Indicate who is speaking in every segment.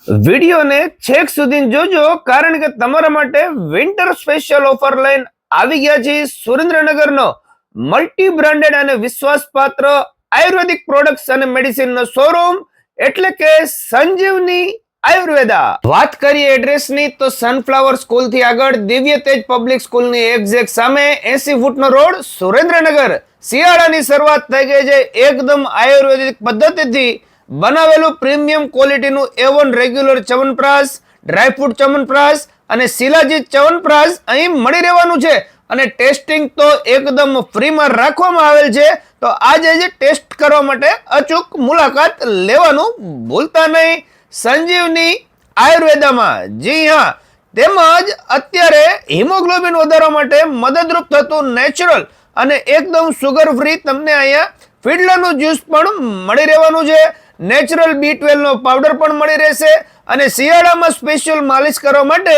Speaker 1: વિડીયોને છેક સુધી જોજો, કારણ કે તમારા માટે વિન્ટર સ્પેશિયલ ઓફર લઈને આવી ગયા છે સુરેન્દ્રનગરનો મલ્ટી બ્રાન્ડેડ અને વિશ્વાસપાત્ર આયુર્વેદિક પ્રોડક્ટ્સ અને મેડિસિનનો શોરૂમ એટલે કે સંજીવની આયુર્વેદા. વાત કરીએ એડ્રેસની તો સનફ્લાવર સ્કૂલ થી આગળ દિવ્ય તેજ પબ્લિક સ્કૂલની એક્ઝેક્ટ સામે 80 ફૂટનો રોડ સુરેન્દ્રનગર. શિયાળાની શરૂઆત થઈ ગઈ છે. એકદમ આયુર્વેદિક પદ્ધતિથી બનાવેલું પ્રીમિયમ ક્વોલિટીનું A1 regular chyawanprash, dry fruit chyawanprash અને શિલાજીત ચ્યવનપ્રાશ અહીં મળી રહેવાનું છે. અને ટેસ્ટિંગ તો એકદમ ફ્રીમાં રાખવામાં આવેલ છે. તો આજે જ ટેસ્ટ કરવા માટે અચૂક મુલાકાત લેવાનું ભૂલતા નહીં સંજીવની આયુર્વેદામાં. જી હા, તેમજ અત્યારે હિમોગ્લોબિન વધારવા માટે મદદરૂપ થતું નેચરલ અને એકદમ સુગર ફ્રી તમને અહીંયા ફીડલાનું જ્યુસ પણ મળી રહેવાનું છે. નેચરલ B12 નો પાવડર પણ મળી રહેશે અને શિયાળામાં સ્પેશિયલ માલિશ કરવા માટે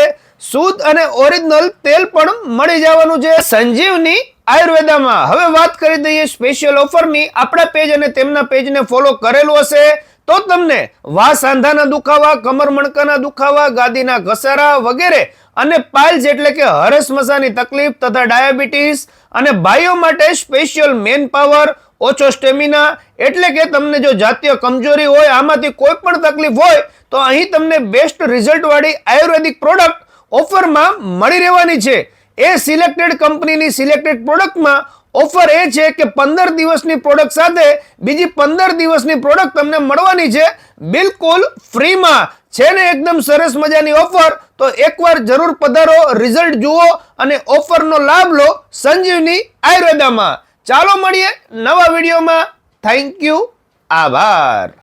Speaker 1: શુદ્ધ અને ઓરિજિનલ તેલ પણ મળી જવાનું છે સંજીવની આયુર્વેદામાં. હવે વાત કરી દઈએ સ્પેશિયલ ઓફરની. આપણા પેજ અને તેમના પેજને ફોલો કરેલું હશે તો તમને વા સાંધાના દુખાવા, કમર મણકાના દુખાવા, ગાદીના ઘસારા વગેરે અને પાઇલ્સ એટલે કે હરસ મસાની તકલીફ તથા ડાયાબિટીસ અને ભાઈઓ માટે સ્પેશિયલ મેન પાવર, ઓછો સ્ટેમિના એટલે કે તમને જો જાતીય કમજોરી હોય, આમાંથી કોઈ પણ તકલીફ હોય તો અહીં તમને બેસ્ટ રિઝલ્ટ વાળી આયુર્વેદિક પ્રોડક્ટ ઓફરમાં મળી રહેવાની છે. એ સિલેક્ટેડ કંપનીની સિલેક્ટેડ પ્રોડક્ટમાં ઓફર એ છે કે 15 દિવસની પ્રોડક્ટ સાથે બીજી 15 દિવસની પ્રોડક્ટ તમને મળવાની છે બિલકુલ ફ્રીમાં. છે ને એકદમ સરસ મજાની ઓફર. તો એકવાર જરૂર પધારો, રિઝલ્ટ જુઓ અને ઓફરનો લાભ લો સંજીવની આયુર્વેદામાં. ચાલો મળીએ નવા વિડીયોમાં. Thank you. આભાર.